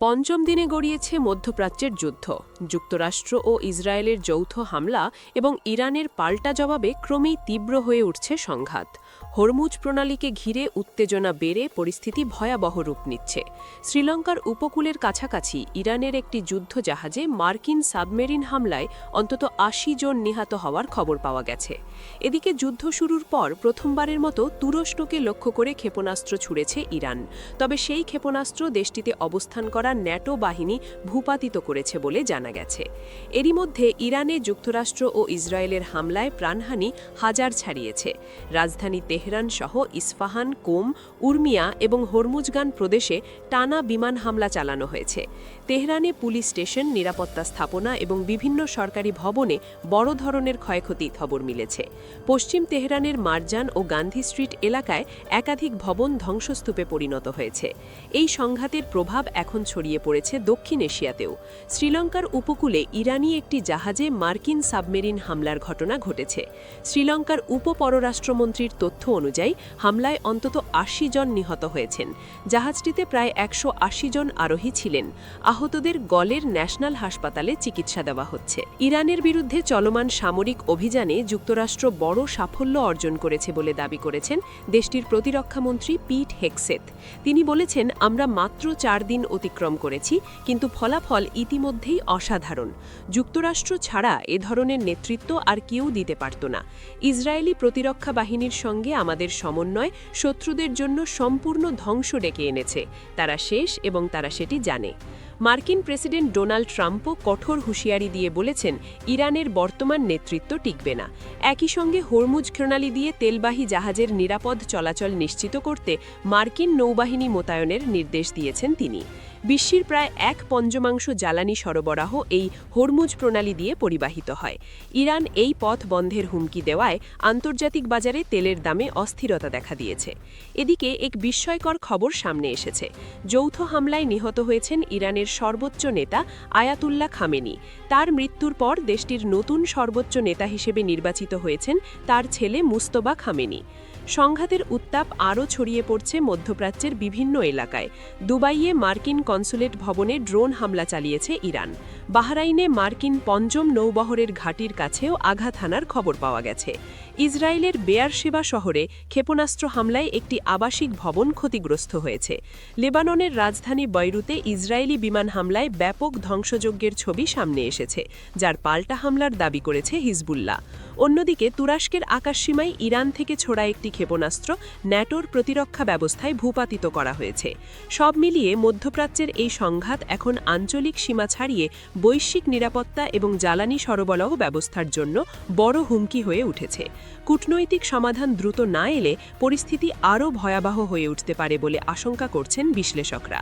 পঞ্চম দিনে গড়িয়েছে মধ্যপ্রাচ্যের যুদ্ধ। যুক্তরাষ্ট্র ও ইসরায়েলের যৌথ হামলা এবং ইরানের পাল্টা জবাবে ক্রমেই তীব্র হয়ে উঠছে সংঘাত। হরমুজ প্রণালীকে ঘিরে উত্তেজনা বেড়ে পরিস্থিতি ভয়াবহ রূপ নিচ্ছে। শ্রীলঙ্কার উপকূলের কাছাকাছি ইরানের একটি যুদ্ধ জাহাজে মার্কিন সাবমেরিন হামলায় অন্তত ৮০ জন নিহত হওয়ার খবর পাওয়া গেছে। এদিকে যুদ্ধ শুরুর পর প্রথমবারের মতো তুরস্ককে লক্ষ্য করে ক্ষেপণাস্ত্র ছুড়েছে ইরান। তবে সেই ক্ষেপণাস্ত্র দেশটিতে অবস্থান করা ন্যাটো বাহিনী ভূপাতিত করেছে বলে জানা গেছে। এরই মধ্যে ইরানে যুক্তরাষ্ট্র ও ইসরায়েলের হামলায় প্রাণহানি হাজার ছাড়িয়েছে। রাজধানী তেহরান সহ ইস্পাহান, কোম, উর্মিয়া এবং হরমুজগান প্রদেশে টানা বিমান হামলা চালানো হয়েছে। তেহরানে পুলিশ স্টেশন, নিরাপত্তা স্থাপনা এবং বিভিন্ন সরকারি ভবনে বড় ধরনের ক্ষয়ক্ষতির খবর মিলেছে। পশ্চিম তেহরানের মারজান ও গান্ধী স্ট্রিট এলাকায় একাধিক ভবন ধ্বংসস্তূপে পরিণত হয়েছে। এই সংঘাতের প্রভাব এখন ছড়িয়ে পড়েছে দক্ষিণ এশিয়াতেও। শ্রীলঙ্কার উপকূলে ইরানি একটি জাহাজে মার্কিন সাবমেরিন হামলার ঘটনা ঘটেছে। শ্রীলঙ্কার উপপররাষ্ট্রমন্ত্রীর তথ্য অনুযায়ী হামলায় অন্তত ৮০ জন নিহত হয়েছেন। জাহাজটিতে প্রায় ১৮০ জন আরোহী ছিলেন। আহতদের গলের ন্যাশনাল হাসপাতালে চিকিৎসা দেওয়া হচ্ছে। ইরানের বিরুদ্ধে চলমান সামরিক অভিযানে যুক্তরাষ্ট্র বড় সাফল্য অর্জন করেছে বলে দাবি করেছেন দেশটির প্রতিরক্ষামন্ত্রী পিট হেগসেথ। তিনি বলেছেন, আমরা মাত্র ৪ দিন অতিক্রম করেছি, কিন্তু ফলাফল ইতিমধ্যেই অসাধারণ। যুক্তরাষ্ট্র ছাড়া এ ধরনের নেতৃত্ব আর কেউ দিতে পারত না। ইসরায়েলি প্রতিরক্ষা বাহিনীর সঙ্গে আমাদের সমন্বয় শত্রুদের জন্য সম্পূর্ণ ধ্বংস ডেকে এনেছে। তারা শেষ এবং তারা সেটি জানে। মার্কিন প্রেসিডেন্ট ডোনাল্ড ট্রাম্পও কঠোর হুঁশিয়ারি দিয়ে বলেছেন, ইরানের বর্তমান নেতৃত্ব টিকবে না। একই সঙ্গে হরমুজ প্রণালী দিয়ে তেলবাহী জাহাজের নিরাপদ চলাচল নিশ্চিত করতে মার্কিন নৌবাহিনী মোতায়েনের নির্দেশ দিয়েছেন তিনি। বিশ্বের প্রায় ১/৫ জ্বালানি সরবরাহ এই হরমুজ প্রণালী দিয়ে পরিবাহিত হয়। ইরান এই পথ বন্ধের হুমকি দেওয়ায় আন্তর্জাতিক বাজারে তেলের দামে অস্থিরতা দেখা দিয়েছে। এদিকে এক বিস্ময়কর খবর সামনে এসেছে। যৌথ হামলায় নিহত হয়েছেন ইরানের সর্বোচ্চ নেতা আয়াতুল্লাহ খামেনি। তার মৃত্যুর পর দেশটির নতুন সর্বোচ্চ নেতা হিসেবে নির্বাচিত হয়েছেন তার ছেলে মুস্তফা খামেনি। সংঘাতের উত্তাপ আরও ছড়িয়ে পড়ছে মধ্যপ্রাচ্যের বিভিন্ন এলাকায়। দুবাইয়ে মার্কিন কনসুলেট ভবনে ড্রোন হামলা চালিয়েছে ইরান। বাহরাইনে মার্কিন পঞ্চম নৌবহরের ঘাঁটির কাছেও আঘাত হানার খবর পাওয়া গেছে। ইসরায়েলের বেয়ারশেবা শহরে ক্ষেপণাস্ত্র হামলায় একটি আবাসিক ভবন ক্ষতিগ্রস্ত হয়েছে। লেবাননের রাজধানী বৈরুতে ইসরায়েলি বিমান হামলায় ব্যাপক ধ্বংসযজ্ঞের ছবি সামনে এসেছে, যার পাল্টা হামলার দাবি করেছে হিজবুল্লাহ। অন্যদিকে তুরস্কের আকাশসীমায় ইরান থেকে ছোড়া একটি ক্ষেপণাস্ত্র ন্যাটোর প্রতিরক্ষা ব্যবস্থায় ভূপাতিত করা হয়েছে। সব মিলিয়ে মধ্যপ্রাচ্যের এই সংঘাত এখন আঞ্চলিক সীমা ছাড়িয়ে বৈশ্বিক নিরাপত্তা এবং জ্বালানি সরবরাহ ব্যবস্থার জন্য বড় হুমকি হয়ে উঠেছে। কূটনৈতিক সমাধান দ্রুত না এলে পরিস্থিতি আরও ভয়াবহ হয়ে উঠতে পারে বলে আশঙ্কা করছেন বিশ্লেষকরা।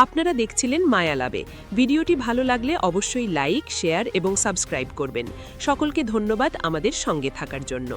আপনারা দেখছিলেন মায়ালাবে। ভিডিওটি ভালো লাগলে অবশ্যই লাইক, শেয়ার এবং সাবস্ক্রাইব করবেন। সকলকে ধন্যবাদ আমাদের সঙ্গে থাকার জন্য।